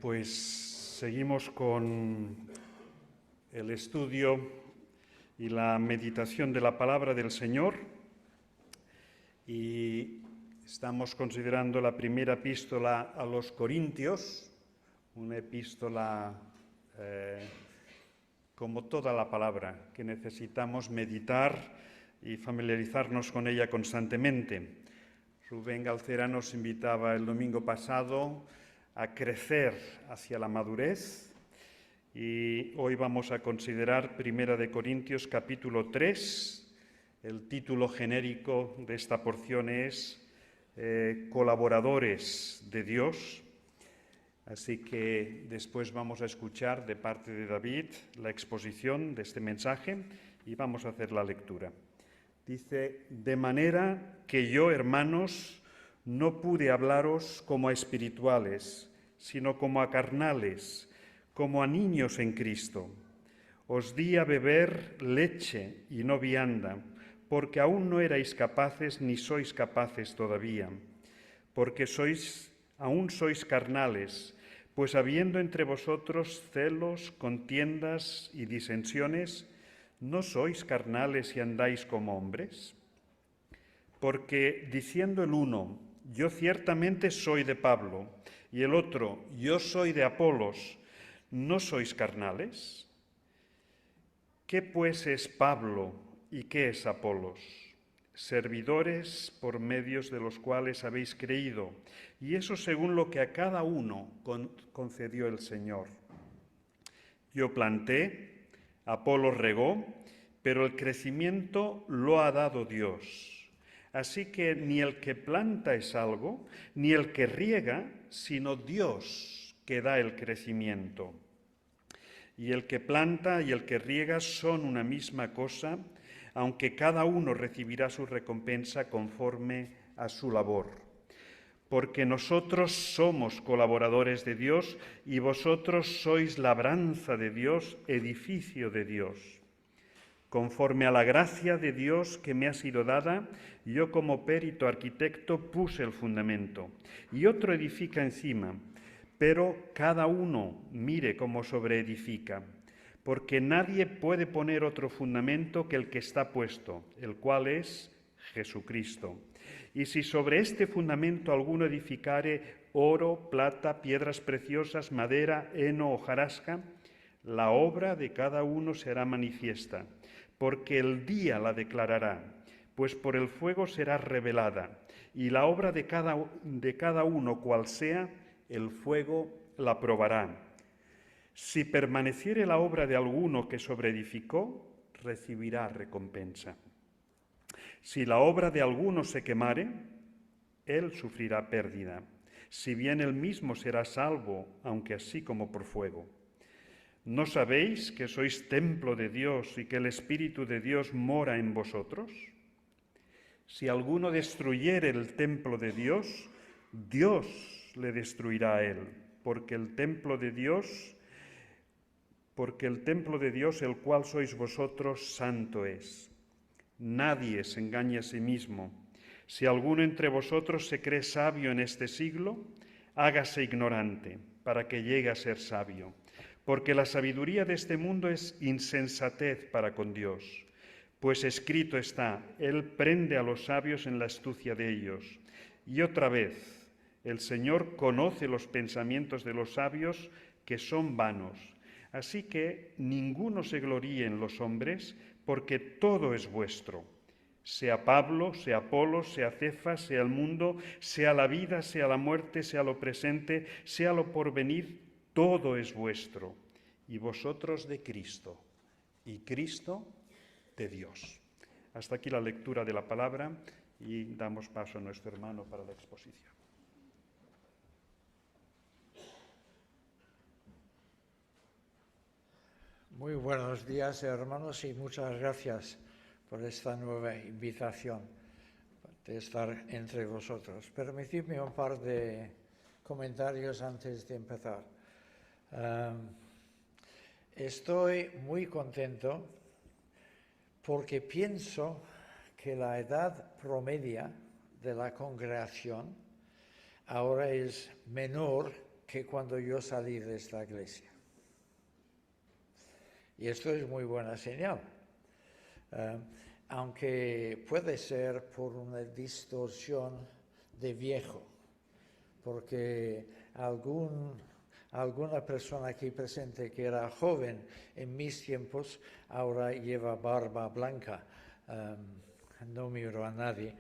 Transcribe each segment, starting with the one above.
Pues seguimos con el estudio y la meditación de la palabra del Señor y estamos considerando la primera epístola a los Corintios, una epístola como toda la palabra que necesitamos meditar y familiarizarnos con ella constantemente. Rubén Galcera nos invitaba el domingo pasado a crecer hacia la madurez y hoy vamos a considerar Primera de Corintios capítulo 3. El título genérico de esta porción es Colaboradores de Dios. Así que después vamos a escuchar de parte de David la exposición de este mensaje y vamos a hacer la lectura. Dice, de manera que yo, hermanos, no pude hablaros como a espirituales, sino como a carnales, como a niños en Cristo. Os di a beber leche y no vianda, porque aún no erais capaces ni sois capaces todavía, porque aún sois carnales, pues habiendo entre vosotros celos, contiendas y disensiones, ¿no sois carnales y andáis como hombres? Porque diciendo el uno, yo ciertamente soy de Pablo, y el otro, yo soy de Apolos, ¿no sois carnales? ¿Qué pues es Pablo y qué es Apolos? Servidores por medios de los cuales habéis creído, y eso según lo que a cada uno concedió el Señor. Yo planté, Apolos regó, pero el crecimiento lo ha dado Dios. Así que ni el que planta es algo, ni el que riega, sino Dios que da el crecimiento. Y el que planta y el que riega son una misma cosa, aunque cada uno recibirá su recompensa conforme a su labor. Porque nosotros somos colaboradores de Dios y vosotros sois labranza de Dios, edificio de Dios. Conforme a la gracia de Dios que me ha sido dada, yo como perito arquitecto puse el fundamento y otro edifica encima, pero cada uno mire cómo sobreedifica, porque nadie puede poner otro fundamento que el que está puesto, el cual es Jesucristo. Y si sobre este fundamento alguno edificare oro, plata, piedras preciosas, madera, heno, hojarasca, la obra de cada uno será manifiesta, porque el día la declarará, pues por el fuego será revelada, y la obra de cada uno, cual sea, el fuego la probará. Si permaneciere la obra de alguno que sobreedificó, recibirá recompensa. Si la obra de alguno se quemare, él sufrirá pérdida, si bien él mismo será salvo, aunque así como por fuego. ¿No sabéis que sois templo de Dios y que el Espíritu de Dios mora en vosotros? Si alguno destruyere el templo de Dios, Dios le destruirá a él, porque el templo de Dios, el cual sois vosotros, santo es. Nadie se engañe a sí mismo. Si alguno entre vosotros se cree sabio en este siglo, hágase ignorante, para que llegue a ser sabio. Porque la sabiduría de este mundo es insensatez para con Dios. Pues escrito está, Él prende a los sabios en la astucia de ellos. Y otra vez, el Señor conoce los pensamientos de los sabios, que son vanos. Así que ninguno se gloríe en los hombres, porque todo es vuestro. Sea Pablo, sea Apolos, sea Cefas, sea el mundo, sea la vida, sea la muerte, sea lo presente, sea lo porvenir, todo es vuestro, y vosotros de Cristo, y Cristo de Dios. Hasta aquí la lectura de la palabra y damos paso a nuestro hermano para la exposición. Muy buenos días, hermanos, y muchas gracias por esta nueva invitación de estar entre vosotros. Permitidme un par de comentarios antes de empezar. Estoy muy contento porque pienso que la edad promedia de la congregación ahora es menor que cuando yo salí de esta iglesia. Y esto es muy buena señal, aunque puede ser por una distorsión de viejo, porque alguna persona aquí presente que era joven en mis tiempos ahora lleva barba blanca. No miro a nadie.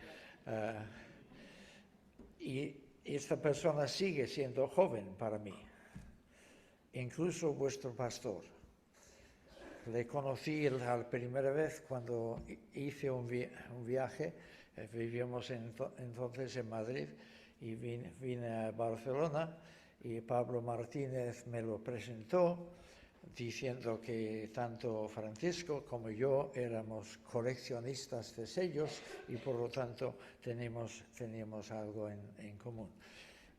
Y esta persona sigue siendo joven para mí, incluso vuestro pastor. Le conocí la primera vez cuando hice un viaje, vivíamos entonces en Madrid y vine a Barcelona y Pablo Martínez me lo presentó diciendo que tanto Francisco como yo éramos coleccionistas de sellos y por lo tanto teníamos algo en común.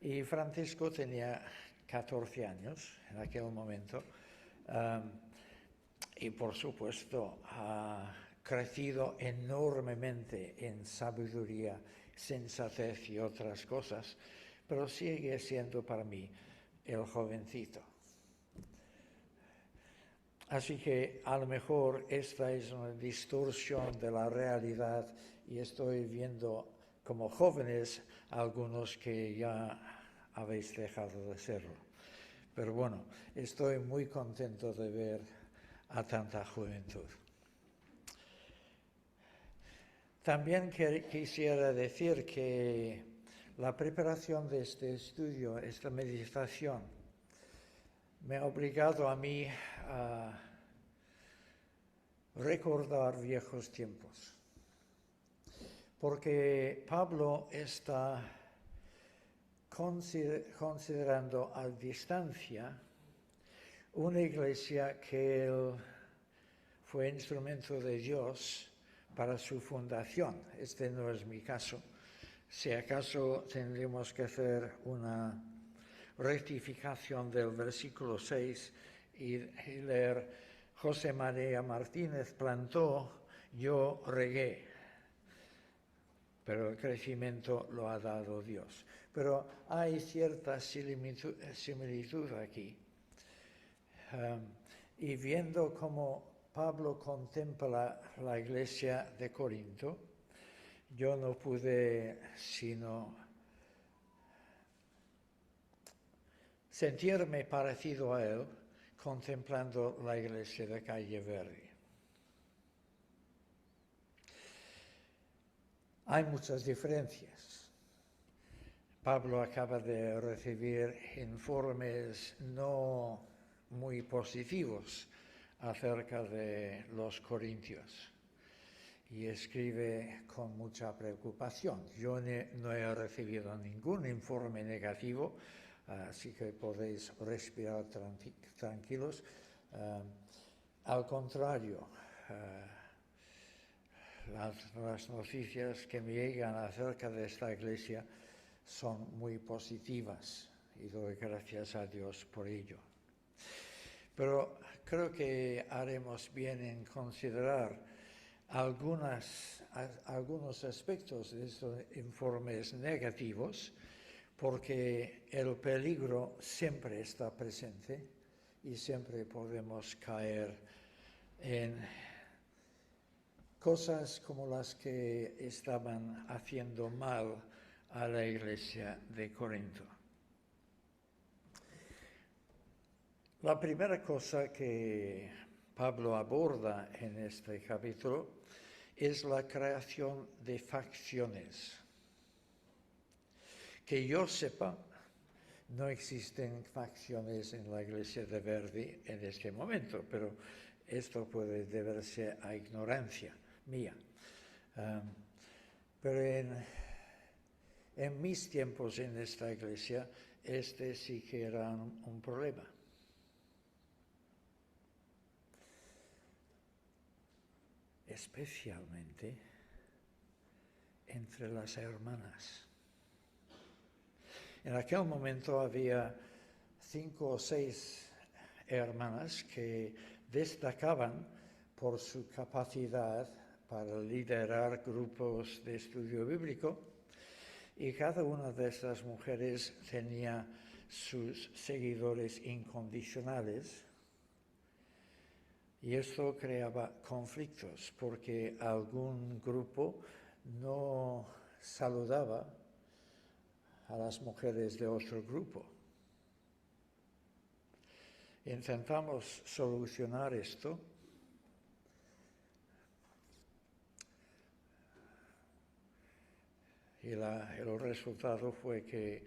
Y Francisco tenía 14 años en aquel momento. Y por supuesto ha crecido enormemente en sabiduría, sensatez y otras cosas, pero sigue siendo para mí el jovencito. Así que a lo mejor esta es una distorsión de la realidad y estoy viendo como jóvenes algunos que ya habéis dejado de serlo. Pero bueno, estoy muy contento de ver a tanta juventud. También quisiera decir que la preparación de este estudio, esta meditación, me ha obligado a mí a recordar viejos tiempos. Porque Pablo está considerando a distancia una iglesia que él fue instrumento de Dios para su fundación. Este no es mi caso. Si acaso tendríamos que hacer una rectificación del versículo 6 y leer: José María Martínez plantó, yo regué, pero el crecimiento lo ha dado Dios. Pero hay cierta similitud aquí. Y viendo cómo Pablo contempla la iglesia de Corinto, yo no pude sino sentirme parecido a él contemplando la iglesia de Calle Verdi. Hay muchas diferencias. Pablo acaba de recibir informes no muy positivos acerca de los corintios y escribe con mucha preocupación. Yo no he recibido ningún informe negativo, así que podéis respirar tranquilos. Al contrario, las noticias que me llegan acerca de esta iglesia son muy positivas y doy gracias a Dios por ello. Pero creo que haremos bien en considerar algunos aspectos de estos informes negativos, porque el peligro siempre está presente y siempre podemos caer en cosas como las que estaban haciendo mal a la iglesia de Corinto. La primera cosa que Pablo aborda en este capítulo es la creación de facciones. Que yo sepa, no existen facciones en la iglesia de Verdi en este momento, pero esto puede deberse a ignorancia mía. Pero en mis tiempos en esta iglesia, este sí que era un problema. Especialmente entre las hermanas. En aquel momento había 5 o 6 hermanas que destacaban por su capacidad para liderar grupos de estudio bíblico, y cada una de estas mujeres tenía sus seguidores incondicionales, y esto creaba conflictos porque algún grupo no saludaba a las mujeres de otro grupo. Intentamos solucionar esto y el resultado fue que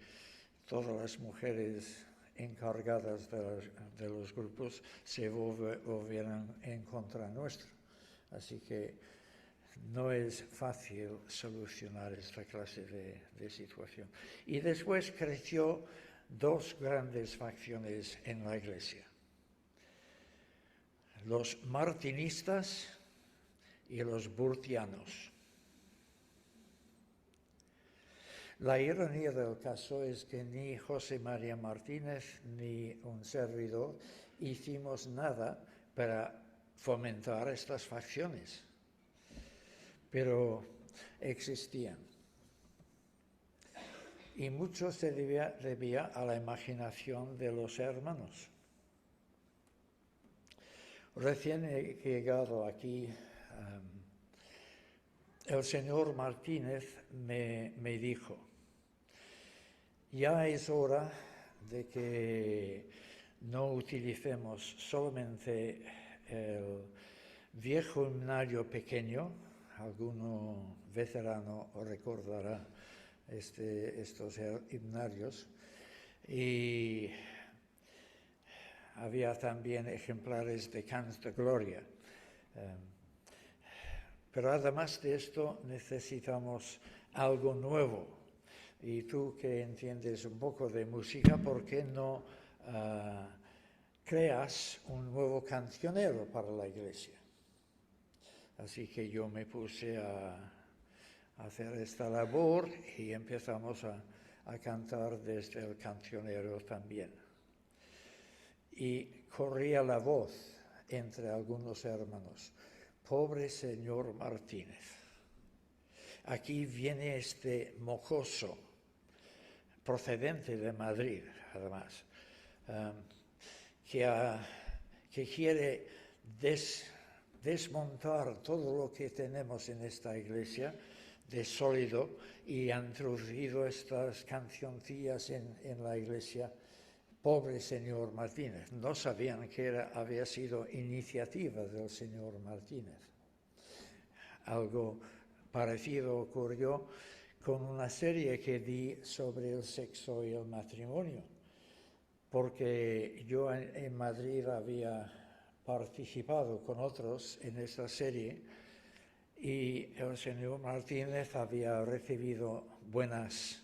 todas las mujeres encargadas de los grupos se volvieron en contra nuestro. Así que no es fácil solucionar esta clase de situación. Y después creció dos grandes facciones en la Iglesia: los martinistas y los burtianos. La ironía del caso es que ni José María Martínez ni un servidor hicimos nada para fomentar estas facciones, pero existían. Y mucho se debía a la imaginación de los hermanos. Recién he llegado aquí, el señor Martínez me dijo: ya es hora de que no utilicemos solamente el viejo himnario pequeño. Alguno veterano recordará estos himnarios. Y había también ejemplares de Cants de Gloria. Pero además de esto necesitamos algo nuevo. Y tú, que entiendes un poco de música, ¿por qué no creas un nuevo cancionero para la iglesia? Así que yo me puse a hacer esta labor y empezamos a cantar desde el cancionero también. Y corría la voz entre algunos hermanos: pobre señor Martínez, aquí viene este mocoso, procedente de Madrid, además, que quiere desmontar todo lo que tenemos en esta iglesia de sólido, y ha introducido estas cancioncillas en la iglesia. Pobre señor Martínez. No sabían que había sido iniciativa del señor Martínez. Algo parecido ocurrió con una serie que di sobre el sexo y el matrimonio, porque yo en Madrid había participado con otros en esa serie y el señor Martínez había recibido buenos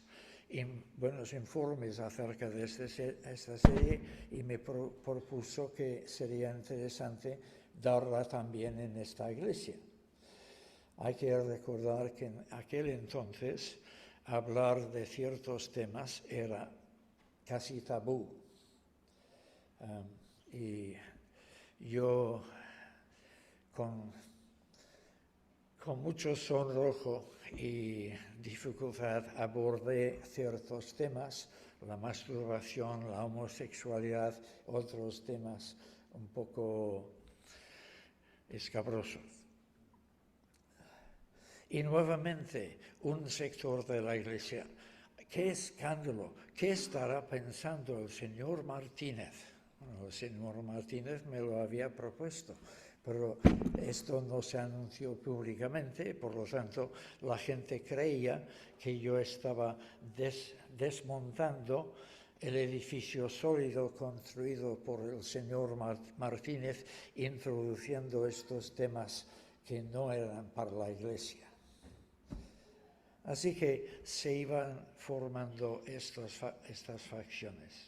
informes acerca de esta serie y me propuso que sería interesante darla también en esta iglesia. Hay que recordar que en aquel entonces hablar de ciertos temas era casi tabú. Y yo con mucho sonrojo y dificultad abordé ciertos temas: la masturbación, la homosexualidad, otros temas un poco escabrosos. Y nuevamente un sector de la iglesia: ¡qué escándalo! ¿Qué estará pensando el señor Martínez? Bueno, el señor Martínez me lo había propuesto, pero esto no se anunció públicamente, por lo tanto la gente creía que yo estaba desmontando el edificio sólido construido por el señor Martínez, introduciendo estos temas que no eran para la iglesia. Así que se iban formando estas facciones.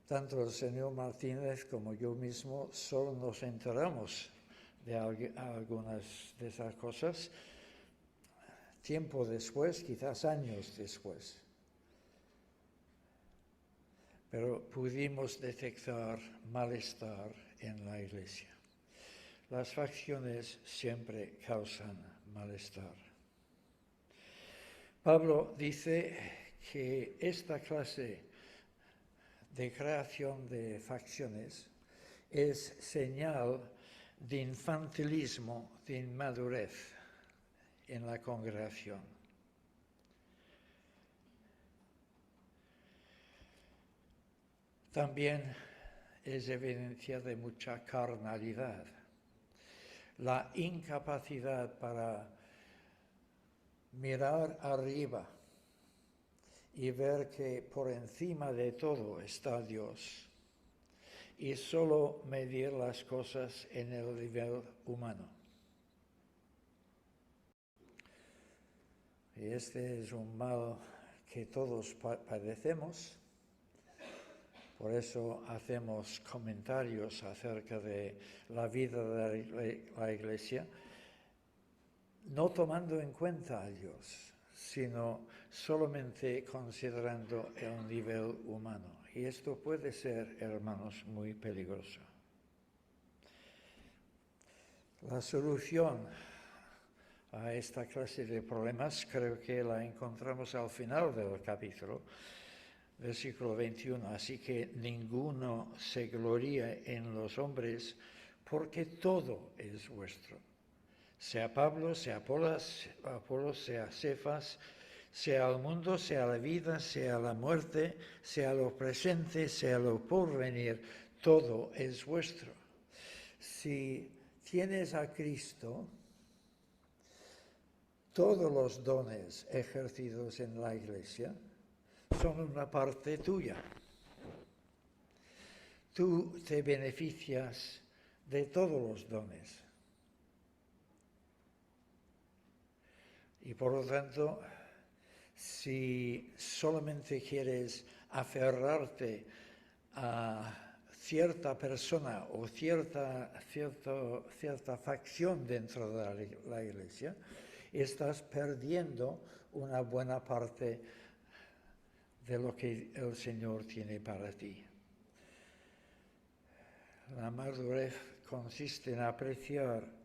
Tanto el señor Martínez como yo mismo solo nos enteramos de algunas de esas cosas tiempo después, quizás años después. Pero pudimos detectar malestar en la iglesia. Las facciones siempre causan malestar. Pablo dice que esta clase de creación de facciones es señal de infantilismo, de inmadurez en la congregación. También es evidencia de mucha carnalidad, la incapacidad para mirar arriba y ver que por encima de todo está Dios y solo medir las cosas en el nivel humano. Y este es un mal que todos padecemos. Por eso hacemos comentarios acerca de la vida de la Iglesia, no tomando en cuenta a Dios, sino solamente considerando el nivel humano. Y esto puede ser, hermanos, muy peligroso. La solución a esta clase de problemas creo que la encontramos al final del capítulo, versículo 21. Así que ninguno se gloríe en los hombres, porque todo es vuestro. Sea Pablo, sea Apolos, sea Cefas, sea el mundo, sea la vida, sea la muerte, sea lo presente, sea lo porvenir, todo es vuestro. Si tienes a Cristo, todos los dones ejercidos en la Iglesia son una parte tuya. Tú te beneficias de todos los dones. Y por lo tanto, si solamente quieres aferrarte a cierta persona o cierta facción dentro de la Iglesia, estás perdiendo una buena parte de lo que el Señor tiene para ti. La madurez consiste en apreciar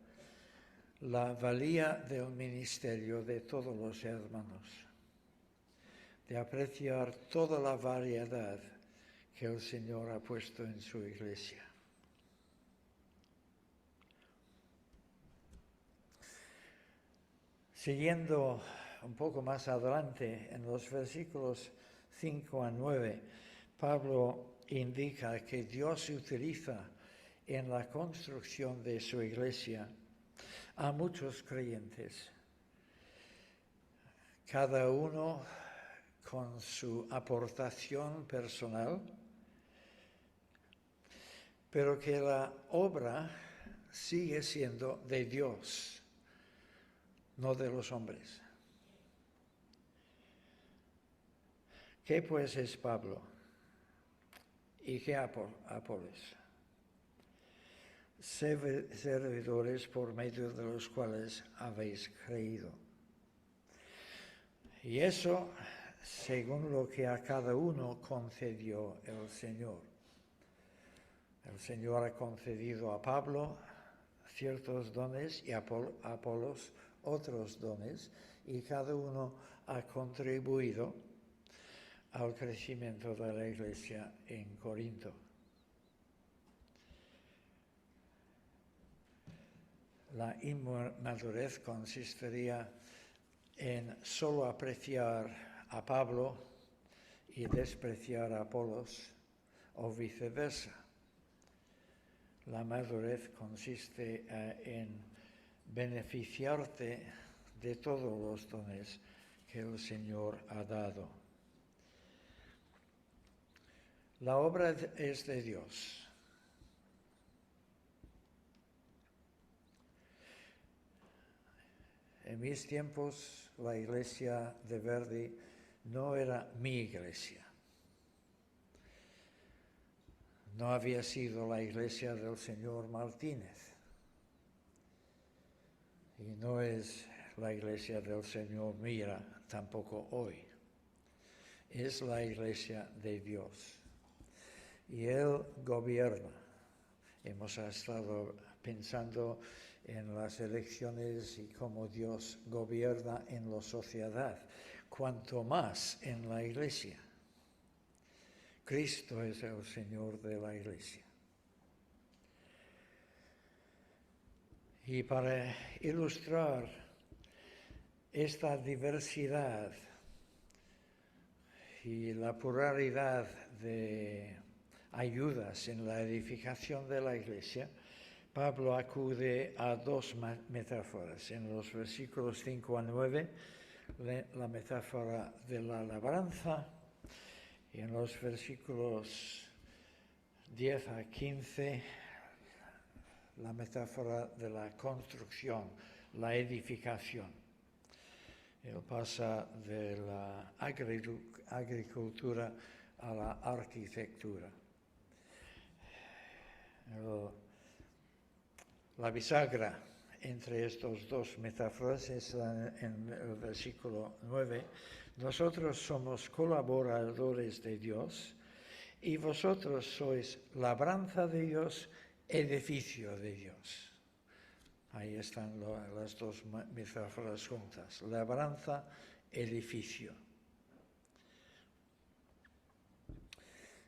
la valía del ministerio de todos los hermanos, de apreciar toda la variedad que el Señor ha puesto en su Iglesia. Siguiendo un poco más adelante, en los versículos 5 a 9, Pablo indica que Dios utiliza en la construcción de su Iglesia a muchos creyentes, cada uno con su aportación personal, pero que la obra sigue siendo de Dios, no de los hombres. ¿Qué pues es Pablo? ¿Y qué Apolos? Servidores por medio de los cuales habéis creído. Y eso según lo que a cada uno concedió el Señor. El Señor ha concedido a Pablo ciertos dones y a Apolos otros dones, y cada uno ha contribuido al crecimiento de la Iglesia en Corinto. La inmadurez consistiría en solo apreciar a Pablo y despreciar a Apolos, o viceversa. La madurez consiste en beneficiarte de todos los dones que el Señor ha dado. La obra es de Dios. En mis tiempos, la iglesia de Verdi no era mi iglesia. No había sido la iglesia del señor Martínez. Y no es la iglesia del señor Mira tampoco hoy. Es la iglesia de Dios. Y Él gobierna. Hemos estado pensando en las elecciones y cómo Dios gobierna en la sociedad. cuanto más en la Iglesia. Cristo es el Señor de la Iglesia. Y para ilustrar esta diversidad y la pluralidad de ayudas en la edificación de la Iglesia, Pablo acude a dos metáforas. En los versículos 5 a 9, la metáfora de la labranza, y en los versículos 10 a 15, la metáfora de la construcción, la edificación. Él pasa de la agricultura a la arquitectura. La bisagra entre estos dos metáforas es en el versículo 9. Nosotros somos colaboradores de Dios y vosotros sois labranza de Dios, edificio de Dios. Ahí están las dos metáforas juntas. Labranza, edificio.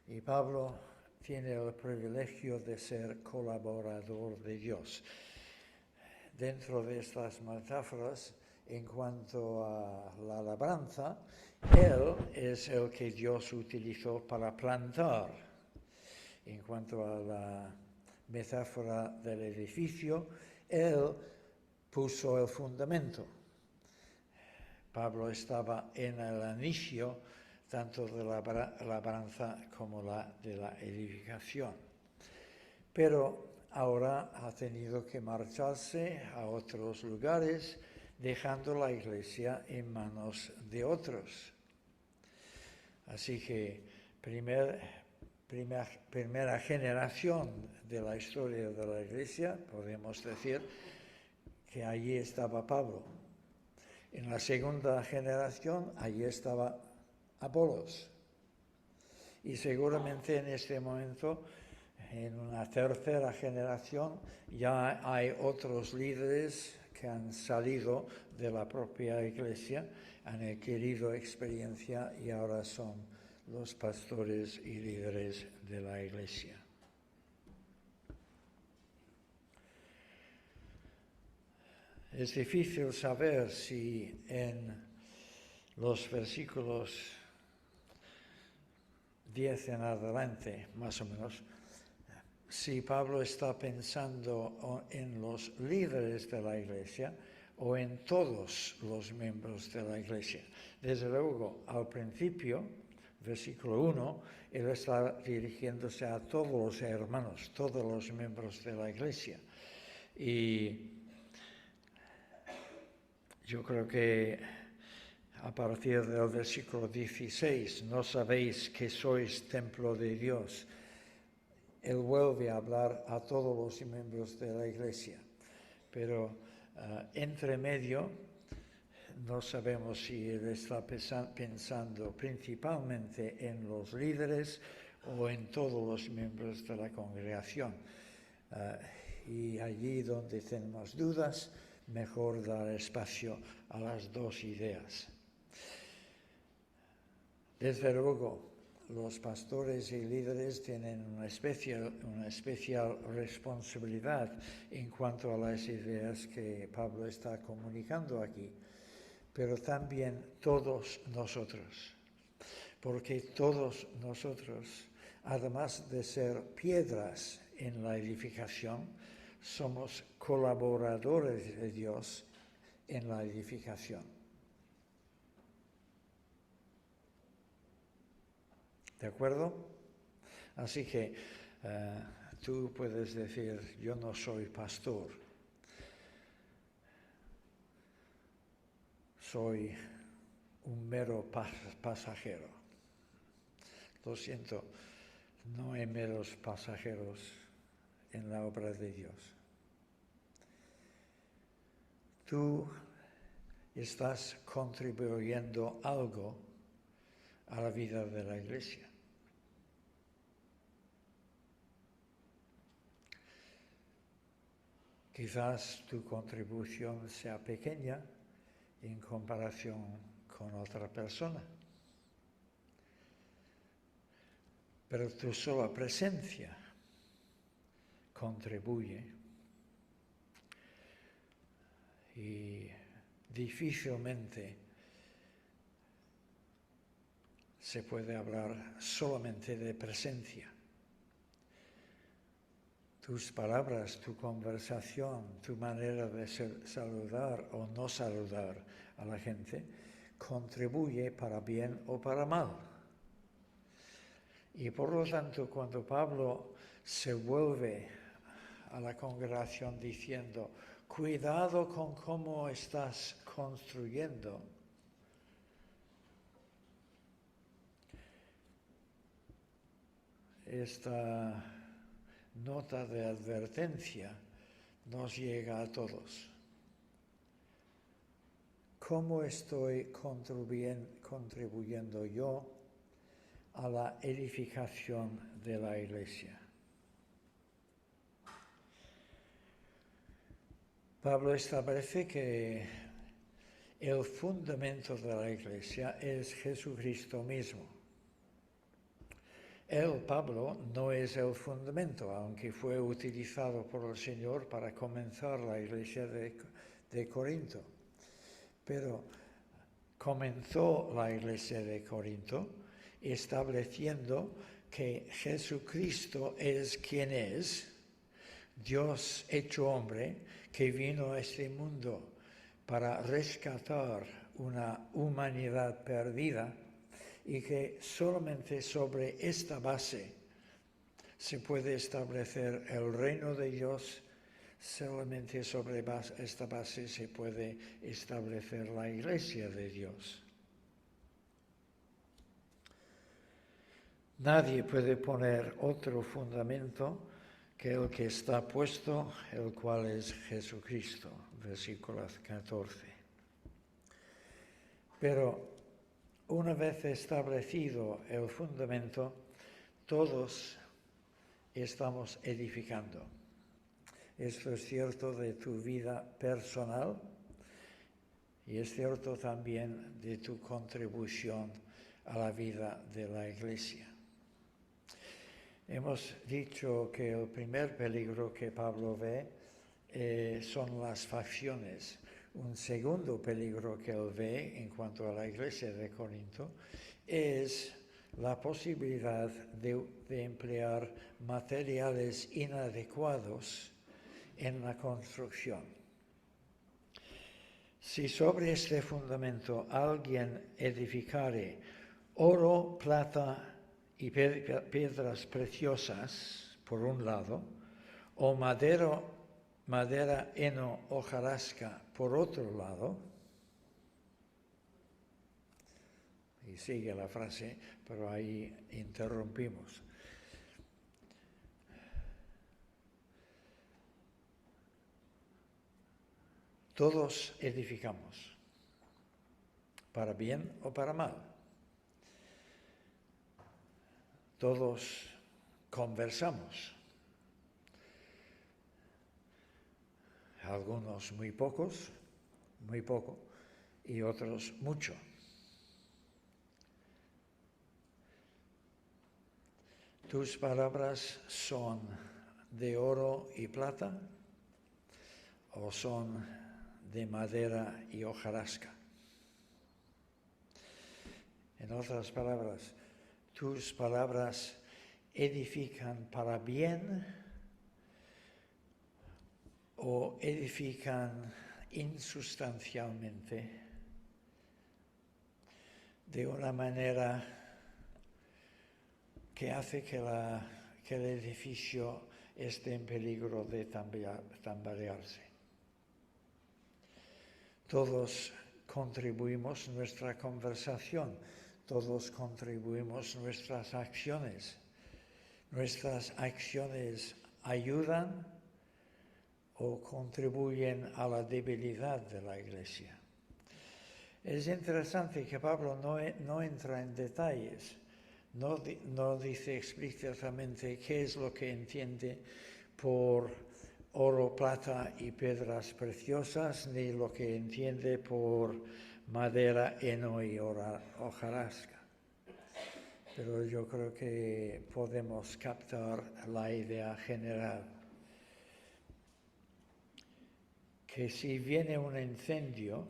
Y Pablo tiene el privilegio de ser colaborador de Dios. Dentro de estas metáforas, en cuanto a la labranza, Él es el que Dios utilizó para plantar. En cuanto a la metáfora del edificio, Él puso el fundamento. Pablo estaba en el inicio tanto de la labranza como de la edificación. Pero ahora ha tenido que marcharse a otros lugares, dejando la Iglesia en manos de otros. Así que primera generación de la historia de la Iglesia, podemos decir que allí estaba Pablo. En la segunda generación, allí estaba Apolos. Y seguramente en este momento, en una tercera generación, ya hay otros líderes que han salido de la propia Iglesia, han adquirido experiencia y ahora son los pastores y líderes de la Iglesia. Es difícil saber si en los versículos 10 en adelante, más o menos, si Pablo está pensando en los líderes de la Iglesia o en todos los miembros de la Iglesia. Desde luego, al principio, versículo 1, él está dirigiéndose a todos los hermanos, todos los miembros de la Iglesia. Y yo creo que a partir del versículo 16, no sabéis que sois templo de Dios. Él vuelve a hablar a todos los miembros de la Iglesia. Pero entre medio, no sabemos si él está pensando principalmente en los líderes o en todos los miembros de la congregación. Y allí donde tenemos dudas, mejor dar espacio a las dos ideas. Desde luego, los pastores y líderes tienen una especial responsabilidad en cuanto a las ideas que Pablo está comunicando aquí, pero también todos nosotros, porque todos nosotros, además de ser piedras en la edificación, somos colaboradores de Dios en la edificación. ¿De acuerdo? Así que tú puedes decir, yo no soy pastor, soy un mero pasajero. Lo siento, no hay meros pasajeros en la obra de Dios. Tú estás contribuyendo algo a la vida de la Iglesia. Quizás tu contribución sea pequeña en comparación con otra persona. Pero tu sola presencia contribuye y difícilmente se puede hablar solamente de presencia. Tus palabras, tu conversación, tu manera de saludar o no saludar a la gente contribuye para bien o para mal. Y por lo tanto, cuando Pablo se vuelve a la congregación diciendo, cuidado con cómo estás construyendo, esta nota de advertencia nos llega a todos. ¿Cómo estoy contribuyendo yo a la edificación de la Iglesia? Pablo establece que el fundamento de la Iglesia es Jesucristo mismo. Él, Pablo, no es el fundamento, aunque fue utilizado por el Señor para comenzar la Iglesia de Corinto. Pero comenzó la Iglesia de Corinto estableciendo que Jesucristo es quien es, Dios hecho hombre, que vino a este mundo para rescatar una humanidad perdida y que solamente sobre esta base se puede establecer el reino de Dios, solamente sobre esta base se puede establecer la Iglesia de Dios. Nadie puede poner otro fundamento que el que está puesto, el cual es Jesucristo, versículo 14. Pero una vez establecido el fundamento, todos estamos edificando. Esto es cierto de tu vida personal y es cierto también de tu contribución a la vida de la Iglesia. Hemos dicho que el primer peligro que Pablo ve son las facciones. Un segundo peligro que él ve en cuanto a la Iglesia de Corinto es la posibilidad de emplear materiales inadecuados en la construcción. Si sobre este fundamento alguien edificare oro, plata y piedras preciosas, por un lado, o madera, heno, hojarasca, por otro lado, y sigue la frase, pero ahí interrumpimos. Todos edificamos, para bien o para mal. Todos conversamos, algunos muy poco, y otros mucho. ¿Tus palabras son de oro y plata o son de madera y hojarasca? En otras palabras, ¿tus palabras edifican para bien o edifican insustancialmente de una manera que hace que el edificio esté en peligro de tambalearse? Todos contribuimos nuestra conversación, todos contribuimos nuestras acciones. Nuestras acciones ayudan o contribuyen a la debilidad de la Iglesia. Es interesante que Pablo no entra en detalles, no dice explícitamente qué es lo que entiende por oro, plata y piedras preciosas, ni lo que entiende por madera, heno y hojarasca. Pero yo creo que podemos captar la idea general. Que si viene un incendio,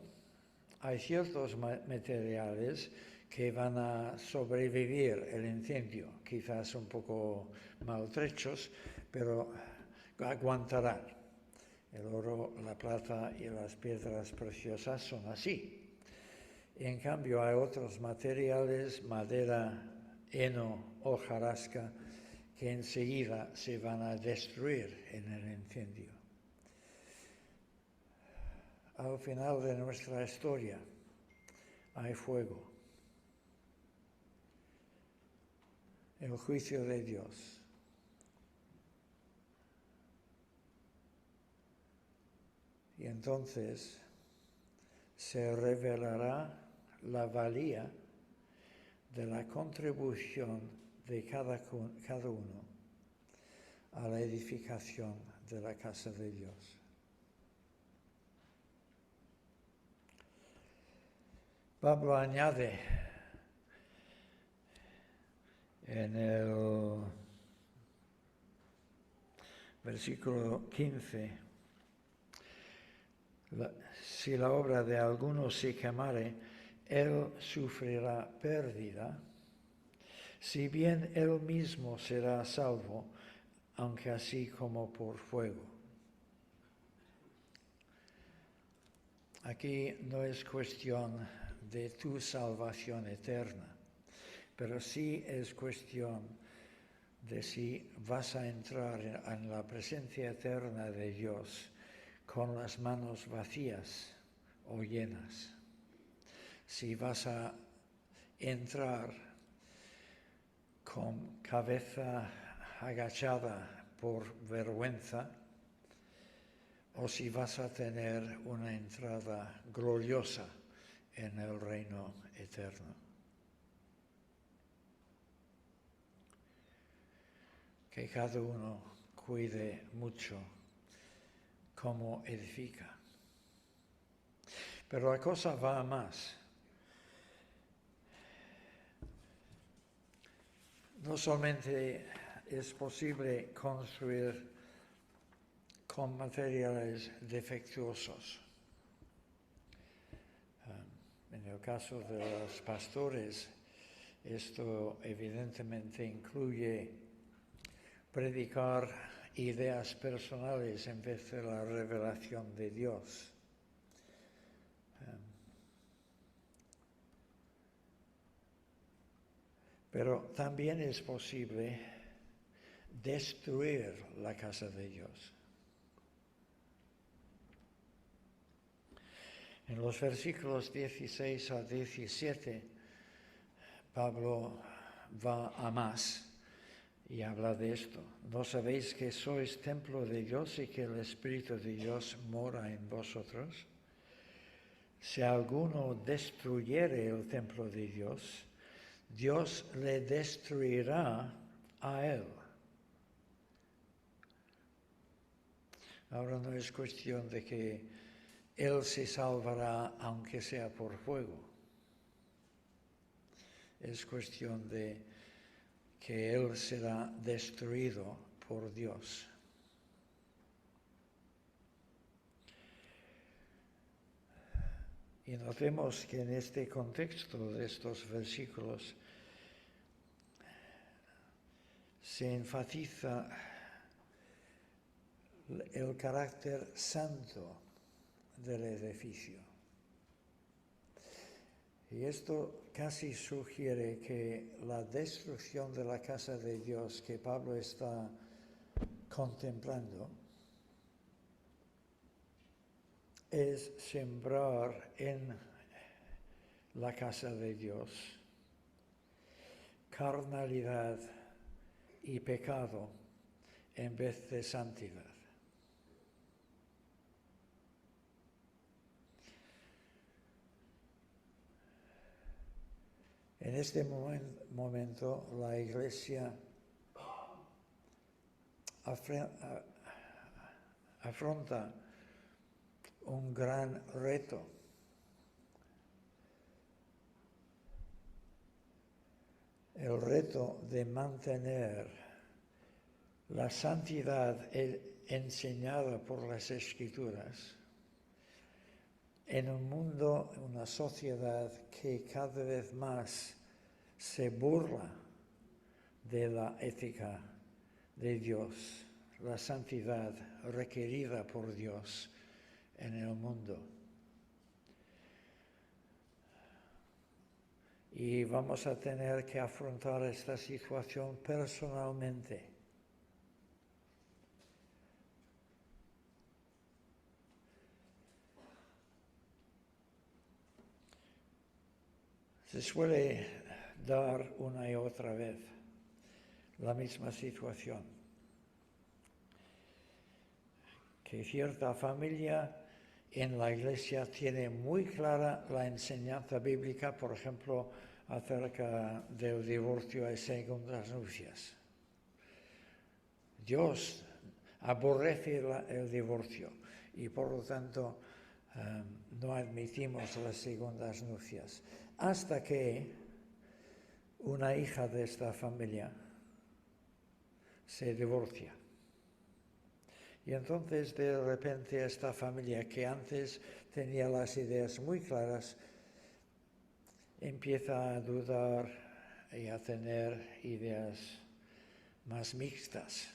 hay ciertos materiales que van a sobrevivir el incendio, quizás un poco maltrechos, pero aguantarán. El oro, la plata y las piedras preciosas son así. En cambio, hay otros materiales, madera, heno, hojarasca, que enseguida se van a destruir en el incendio. Al final de nuestra historia hay fuego, el juicio de Dios. Y entonces se revelará la valía de la contribución de cada uno a la edificación de la casa de Dios. Pablo añade en el versículo 15, si la obra de alguno se quemare, él sufrirá pérdida, si bien él mismo será salvo, aunque así como por fuego. Aquí no es cuestión de tu salvación eterna, pero sí es cuestión de si vas a entrar en la presencia eterna de Dios con las manos vacías o llenas. Si vas a entrar con cabeza agachada por vergüenza, o si vas a tener una entrada gloriosa en el reino eterno. Que cada uno cuide mucho cómo edifica. Pero la cosa va a más. No solamente es posible construir con materiales defectuosos. En el caso de los pastores, esto evidentemente incluye predicar ideas personales en vez de la revelación de Dios. Pero también es posible destruir la casa de Dios. En los versículos 16 a 17, Pablo va a más y habla de esto. ¿No sabéis que sois templo de Dios y que el Espíritu de Dios mora en vosotros? Si alguno destruyere el templo de Dios, Dios le destruirá a él. Ahora no es cuestión de que él se salvará aunque sea por fuego. Es cuestión de que él será destruido por Dios. Y notemos que en este contexto de estos versículos se enfatiza el carácter santo del edificio. Y esto casi sugiere que la destrucción de la casa de Dios que Pablo está contemplando es sembrar en la casa de Dios carnalidad y pecado en vez de santidad. En este momento la Iglesia afronta un gran reto el reto de mantener la santidad enseñada por las Escrituras en un mundo, una sociedad que cada vez más se burla de la ética de Dios, la santidad requerida por Dios en el mundo. Y vamos a tener que afrontar esta situación personalmente. Se suele dar una y otra vez la misma situación, que cierta familia en la Iglesia tiene muy clara la enseñanza bíblica, por ejemplo, acerca del divorcio y segundas nupcias. Dios aborrece el divorcio y por lo tanto no admitimos las segundas nupcias. Hasta que una hija de esta familia se divorcia. Y entonces de repente esta familia que antes tenía las ideas muy claras empieza a dudar y a tener ideas más mixtas.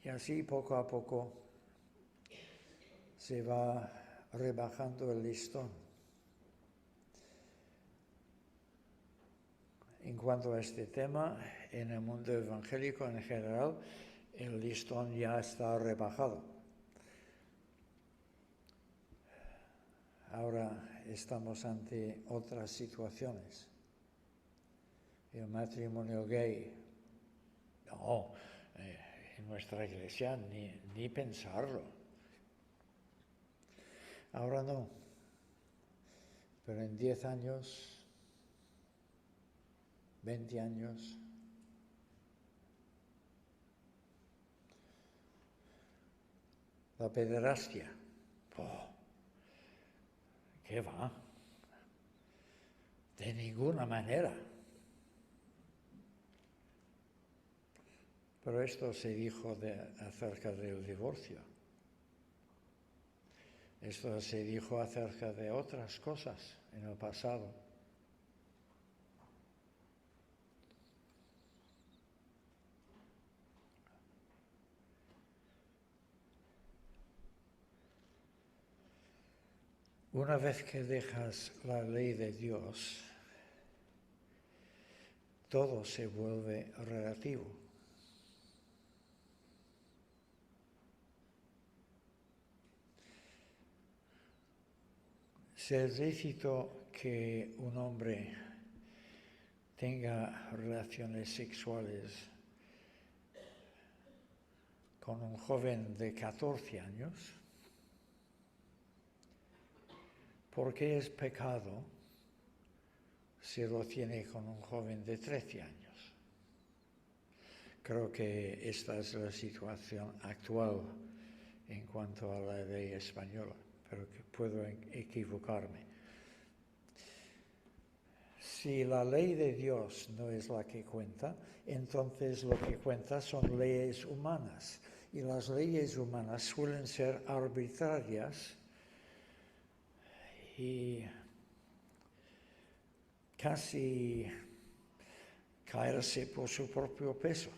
Y así poco a poco se va rebajando el listón. En cuanto a este tema, en el mundo evangélico en general, el listón ya está rebajado. Ahora estamos ante otras situaciones. El matrimonio gay, no, en nuestra iglesia ni pensarlo. Ahora no, pero en 10 años, 20 años, la pederastia, ¿qué va? De ninguna manera. Pero esto se dijo acerca del divorcio. Esto se dijo acerca de otras cosas en el pasado. Una vez que dejas la ley de Dios, todo se vuelve relativo. Si es lícito que un hombre tenga relaciones sexuales con un joven de 14 años, ¿por qué es pecado si lo tiene con un joven de 13 años? Creo que esta es la situación actual en cuanto a la ley española, pero que puedo equivocarme. Si la ley de Dios no es la que cuenta, entonces lo que cuenta son leyes humanas. Y las leyes humanas suelen ser arbitrarias y casi caerse por su propio peso.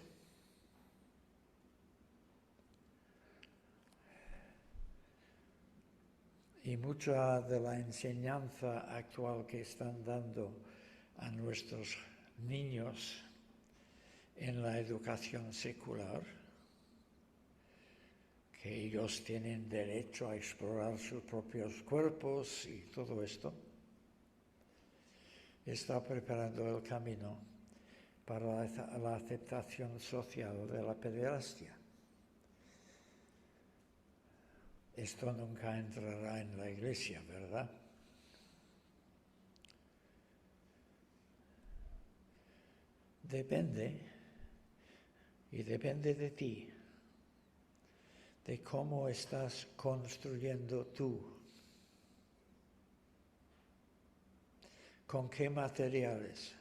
Y mucha de la enseñanza actual que están dando a nuestros niños en la educación secular, que ellos tienen derecho a explorar sus propios cuerpos y todo esto, está preparando el camino para la aceptación social de la pederastia. Esto nunca entrará en la iglesia, ¿verdad? Depende de ti, de cómo estás construyendo tú ¿Con qué materiales?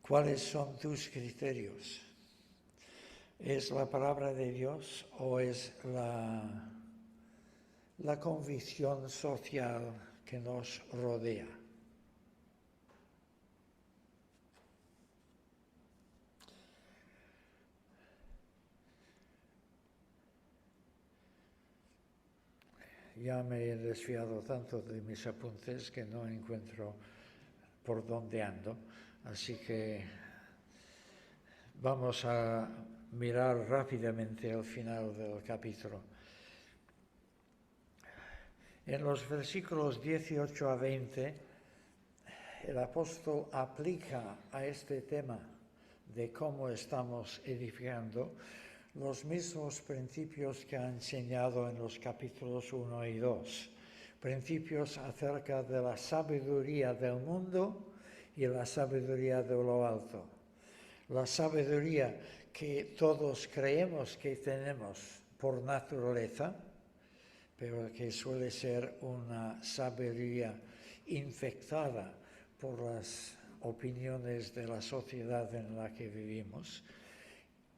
¿Cuáles son tus criterios? ¿Es la palabra de Dios o es la convicción social que nos rodea? Ya me he desviado tanto de mis apuntes que no encuentro por dónde ando, así que vamos a mirar rápidamente el final del capítulo. En los versículos 18 a 20, el apóstol aplica a este tema de cómo estamos edificando los mismos principios que ha enseñado en los capítulos 1 y 2. Principios acerca de la sabiduría del mundo y la sabiduría de lo alto. La sabiduría que todos creemos que tenemos por naturaleza, pero que suele ser una sabiduría infectada por las opiniones de la sociedad en la que vivimos,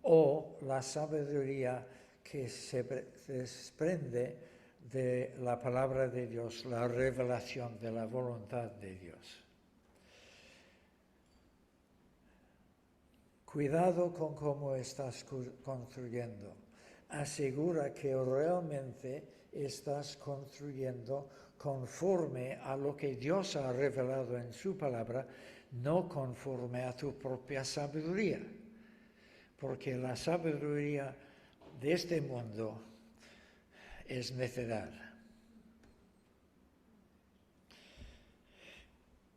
o la sabiduría que se desprende de la palabra de Dios, la revelación de la voluntad de Dios. Cuidado con cómo estás construyendo. Asegura que realmente estás construyendo conforme a lo que Dios ha revelado en su palabra, no conforme a tu propia sabiduría. Porque la sabiduría de este mundo es necedad.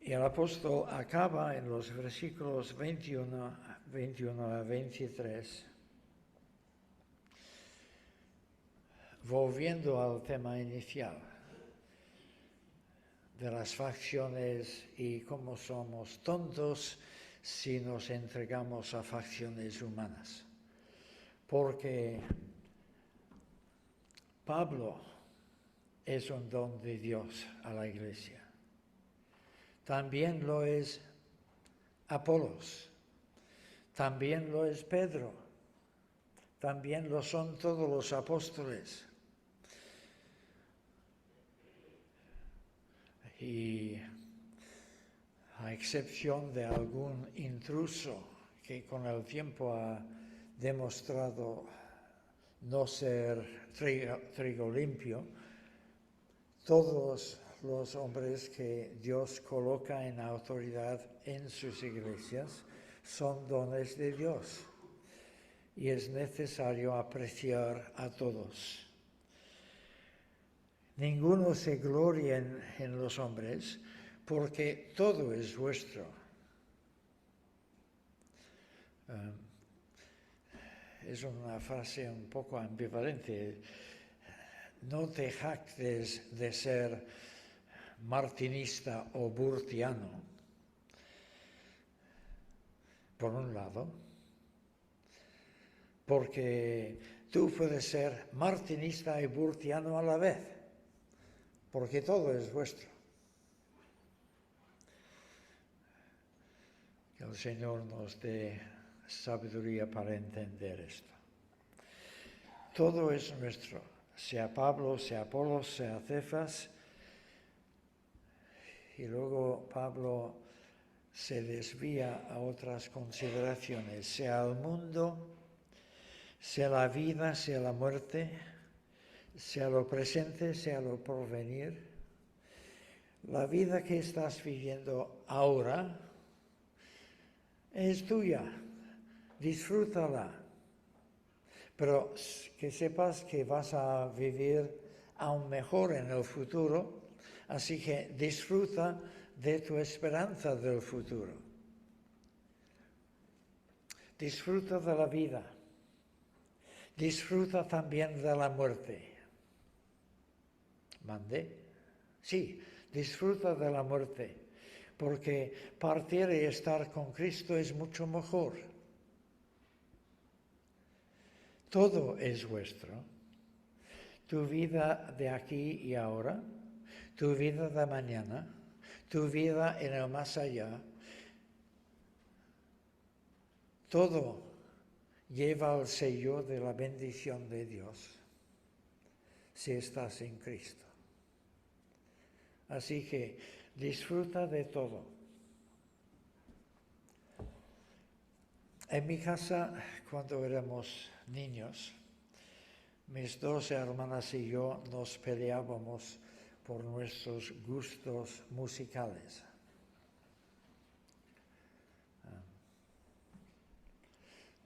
Y el apóstol acaba en los versículos 21 a 23, volviendo al tema inicial de las facciones y cómo somos tontos si nos entregamos a facciones humanas. Porque Pablo es un don de Dios a la iglesia. También lo es Apolos. También lo es Pedro. También lo son todos los apóstoles. Y a excepción de algún intruso que con el tiempo ha demostrado no ser trigo limpio, todos los hombres que Dios coloca en autoridad en sus iglesias son dones de Dios y es necesario apreciar a todos. Ninguno se glorie en los hombres, porque todo es vuestro. Es una frase un poco ambivalente. No te jactes de ser martinista o burtiano, por un lado, porque tú puedes ser martinista y burtiano a la vez, porque todo es vuestro. Que el Señor nos dé sabiduría para entender esto. Todo es nuestro, sea Pablo, sea Apolos, sea Cefas. Y luego Pablo se desvía a otras consideraciones, sea el mundo, sea la vida, sea la muerte, sea lo presente, sea lo porvenir. La vida que estás viviendo ahora es tuya, disfrútala, pero que sepas que vas a vivir aún mejor en el futuro, así que disfruta de tu esperanza del futuro. Disfruta de la vida, disfruta también de la muerte. ¿Mandé? Sí, disfruta de la muerte, porque partir y estar con Cristo es mucho mejor. Todo es vuestro. Tu vida de aquí y ahora, tu vida de mañana, tu vida en el más allá, todo lleva el sello de la bendición de Dios si estás en Cristo. Así que disfruta de todo. En mi casa, cuando éramos niños, mis dos hermanas y yo nos peleábamos por nuestros gustos musicales.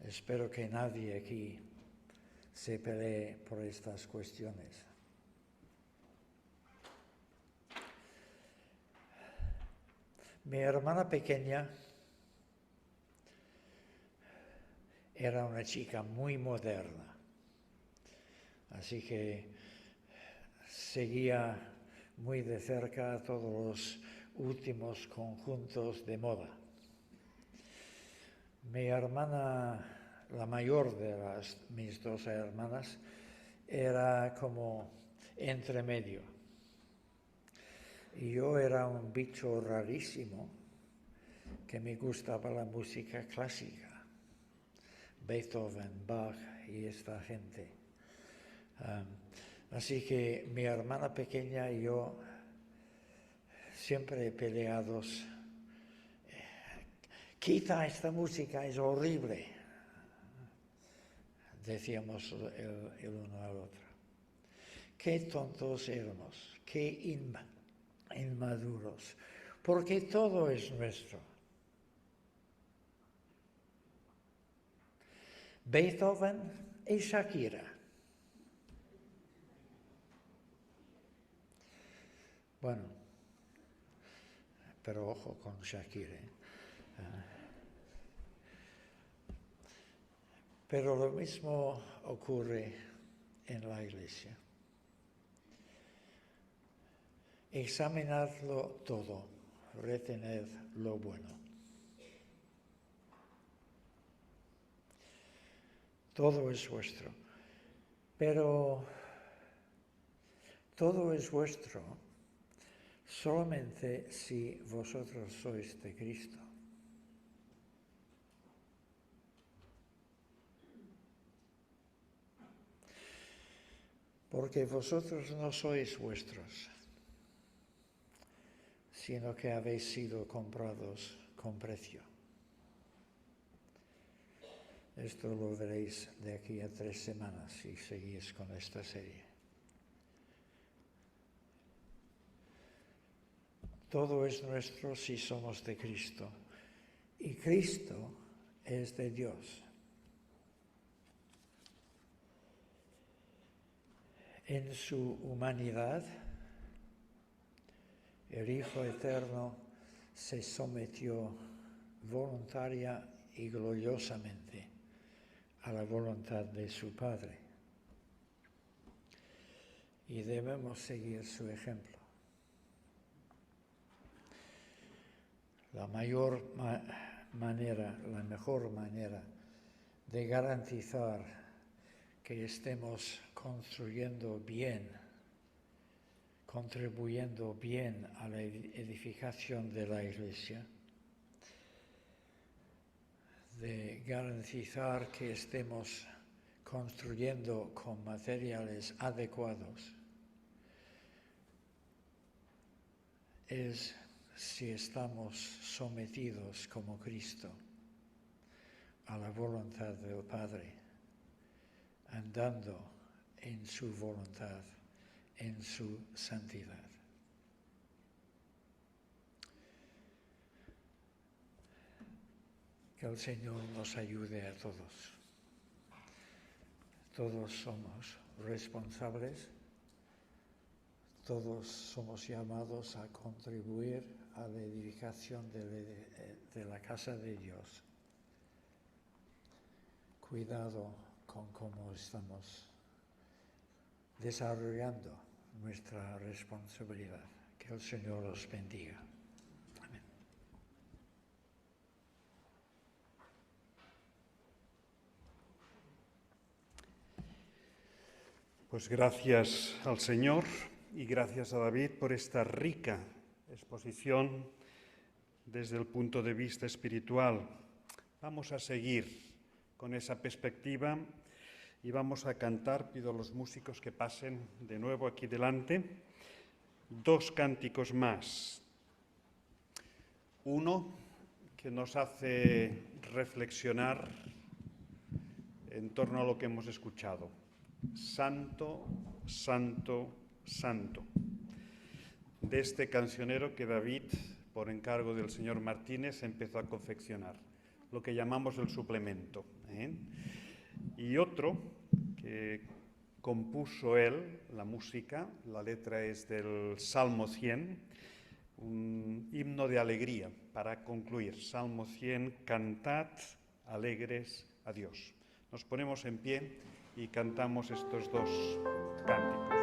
Espero que nadie aquí se pelee por estas cuestiones. Mi hermana pequeña era una chica muy moderna, así que seguía muy de cerca todos los últimos conjuntos de moda. Mi hermana, la mayor de mis dos hermanas, era como entre medio. Y yo era un bicho rarísimo que me gustaba la música clásica, Beethoven, Bach y esta gente. Así que mi hermana pequeña y yo siempre peleados. Quita esta música, es horrible, decíamos el uno al otro. Qué tontos éramos, qué inmaduros, porque todo es nuestro. Beethoven y Shakira. Bueno, pero ojo con Shakira. Pero lo mismo ocurre en la iglesia. Examinadlo todo, retened lo bueno. Todo es vuestro, pero todo es vuestro solamente si vosotros sois de Cristo. Porque vosotros no sois vuestros, sino que habéis sido comprados con precio. Esto lo veréis de aquí a 3 semanas si seguís con esta serie. Todo es nuestro si somos de Cristo, y Cristo es de Dios. En su humanidad, el Hijo Eterno se sometió voluntaria y gloriosamente a la voluntad de su Padre. Y debemos seguir su ejemplo. La mejor manera de garantizar que estemos construyendo bien, contribuyendo bien a la edificación de la Iglesia, de garantizar que estemos construyendo con materiales adecuados, es si estamos sometidos como Cristo a la voluntad del Padre, andando en su voluntad, en su santidad. Que el Señor nos ayude a todos. Todos somos responsables, todos somos llamados a contribuir a la edificación de la casa de Dios. Cuidado con cómo estamos desarrollando nuestra responsabilidad. Que el Señor los bendiga. Amén. Pues gracias al Señor y gracias a David por esta rica exposición desde el punto de vista espiritual. Vamos a seguir con esa perspectiva y vamos a cantar, pido a los músicos que pasen de nuevo aquí delante, 2 cánticos más. Uno que nos hace reflexionar en torno a lo que hemos escuchado. Santo, santo, santo. De este cancionero que David, por encargo del señor Martínez, empezó a confeccionar, lo que llamamos el suplemento. Y otro que compuso él, la música, la letra es del Salmo 100, un himno de alegría para concluir. Salmo 100, cantad alegres a Dios. Nos ponemos en pie y cantamos estos 2 cánticos.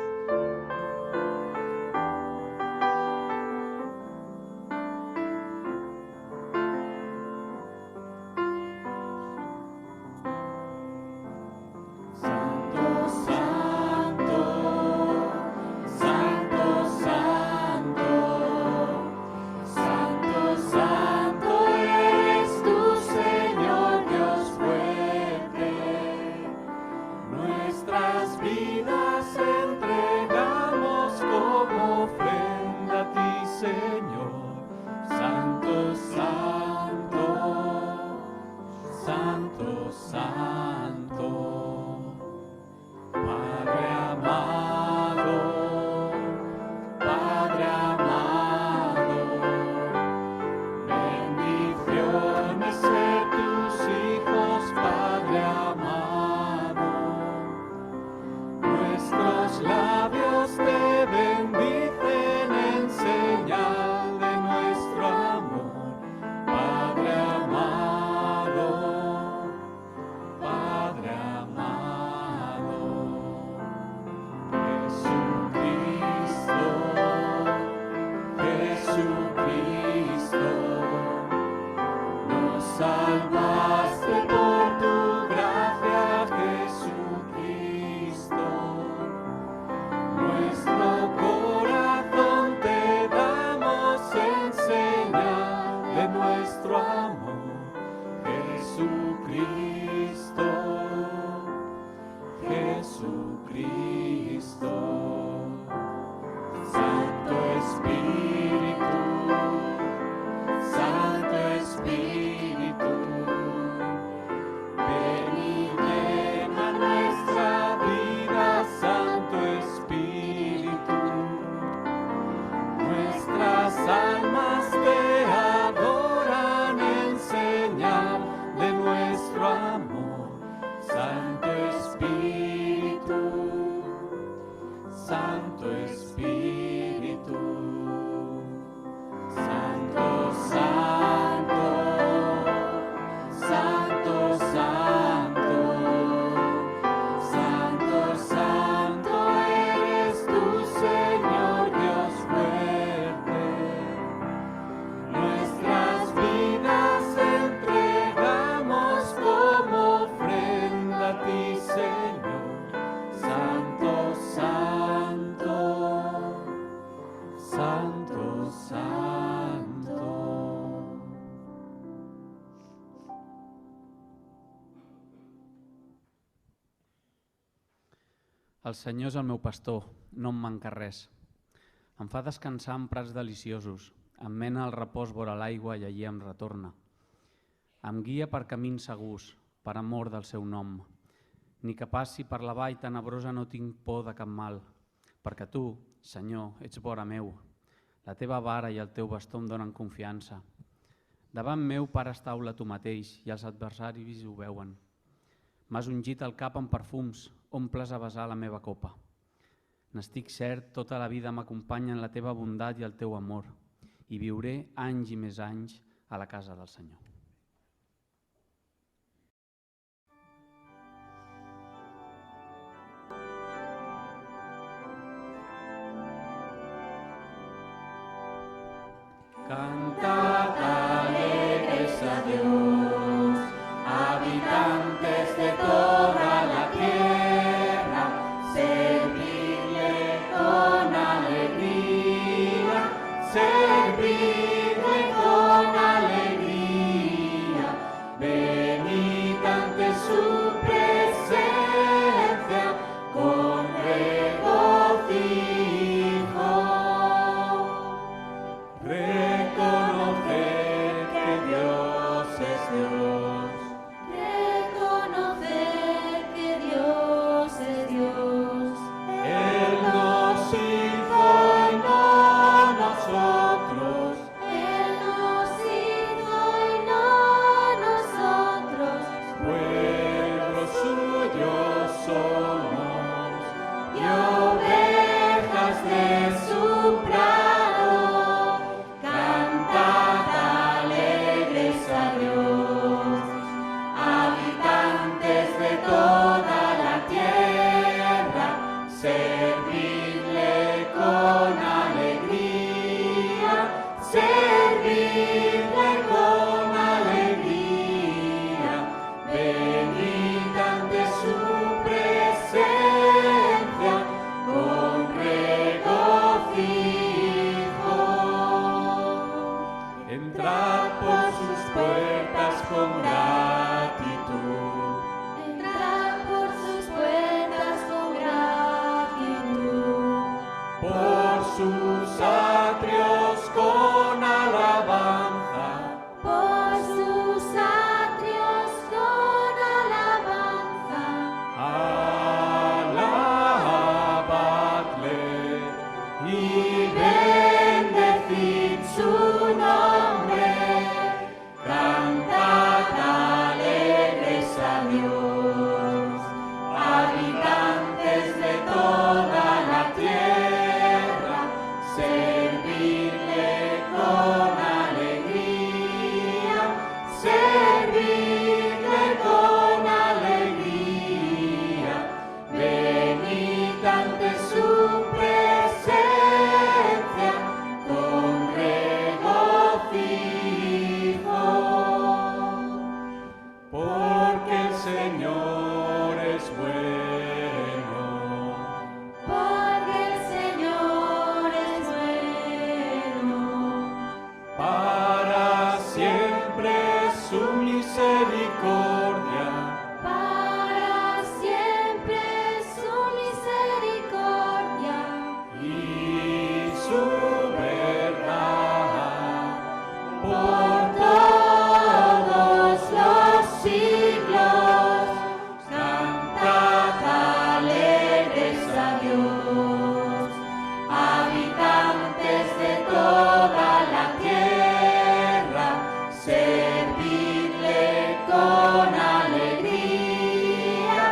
El Senyor és el meu pastor, no em manca res. Em fa descansar en prats deliciosos, em mena al repòs vora l'aigua i allí em retorna. Em guia per camins segurs, per amor del seu nom. Ni que passi per la vall tenebrosa no tinc por de cap mal, perquè tu, Senyor, ets vora meu. La teva vara i el teu bastó em donen confiança. Davant meu pares taula tu mateix i els adversaris ho veuen. M'has ungit el cap amb perfums, omples a vessar la meva copa. N'estic cert, tota la vida m'acompanyen la teva bondat i el teu amor, i viuré anys i més anys a la casa del Senyor. Cantad alegres a Dios, habitantes de toda la tierra, servidle con alegría, Entrad por sus puertas con gratitud. Entrad por sus puertas con gratitud. Por sus atrios con alabanza. Por sus atrios con alabanza. Alabadle y bendecid su nombre. Cantad alegres a Dios, habitantes de toda la tierra, servidle con alegría, servidle con alegría, venid ante su presencia con regocijo, porque el Señor es bueno. Porque el Señor es bueno. Para siempre su misericordia Para siempre su misericordia y su verdad por todos los siglos. Cantad alegres a Dios, habitantes de toda la tierra, servidle con alegría,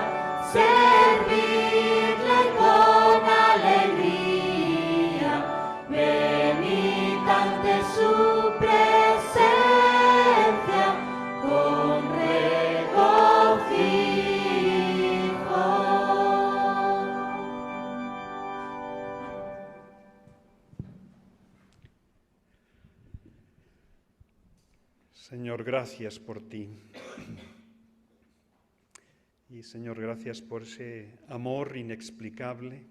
servidle con alegría, venid ante su presencia con regocijo. Señor, gracias por ti. Y Señor, gracias por ese amor inexplicable,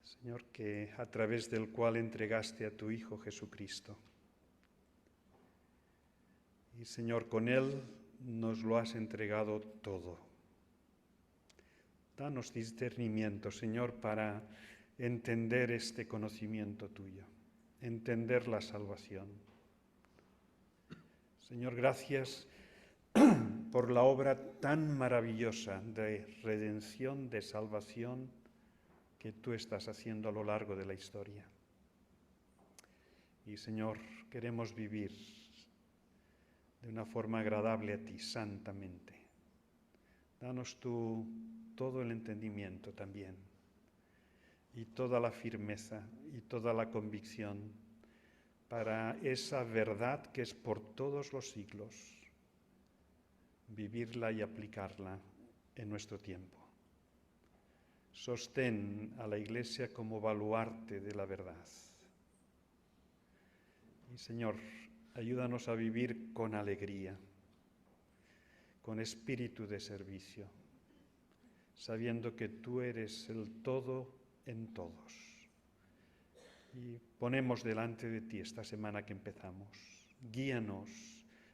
Señor, que a través del cual entregaste a tu Hijo Jesucristo. Y Señor, con Él nos lo has entregado todo. Danos discernimiento, Señor, para entender este conocimiento tuyo, entender la salvación. Señor, gracias por la obra tan maravillosa de redención, de salvación que tú estás haciendo a lo largo de la historia. Y Señor, queremos vivir de una forma agradable a ti, santamente. Danos tú todo el entendimiento también, y toda la firmeza y toda la convicción para esa verdad que es por todos los siglos, vivirla y aplicarla en nuestro tiempo. Sostén a la Iglesia como baluarte de la verdad. Y Señor, ayúdanos a vivir con alegría, con espíritu de servicio, sabiendo que tú eres el todo en todos. Y ponemos delante de ti esta semana que empezamos. Guíanos,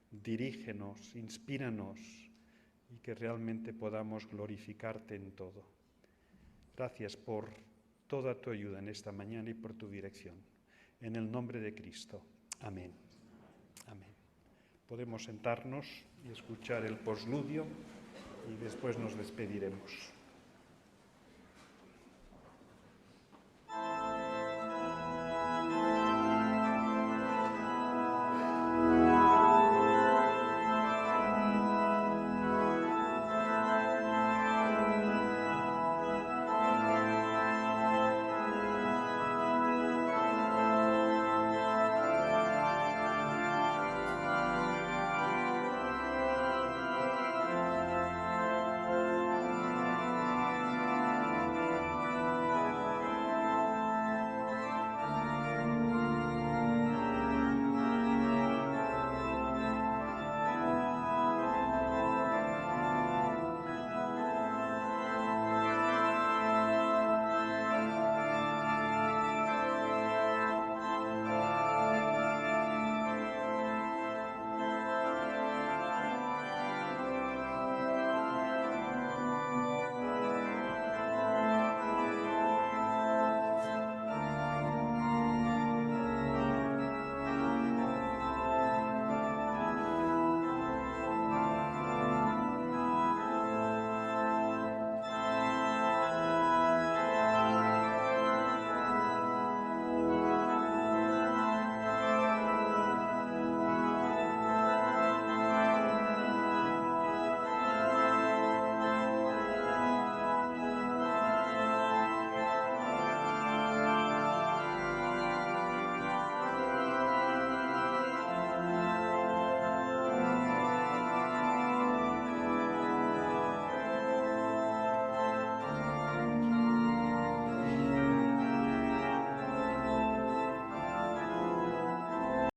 dirígenos, inspíranos y que realmente podamos glorificarte en todo. Gracias por toda tu ayuda en esta mañana y por tu dirección. En el nombre de Cristo. Amén. Amén. Podemos sentarnos y escuchar el posludio y después nos despediremos.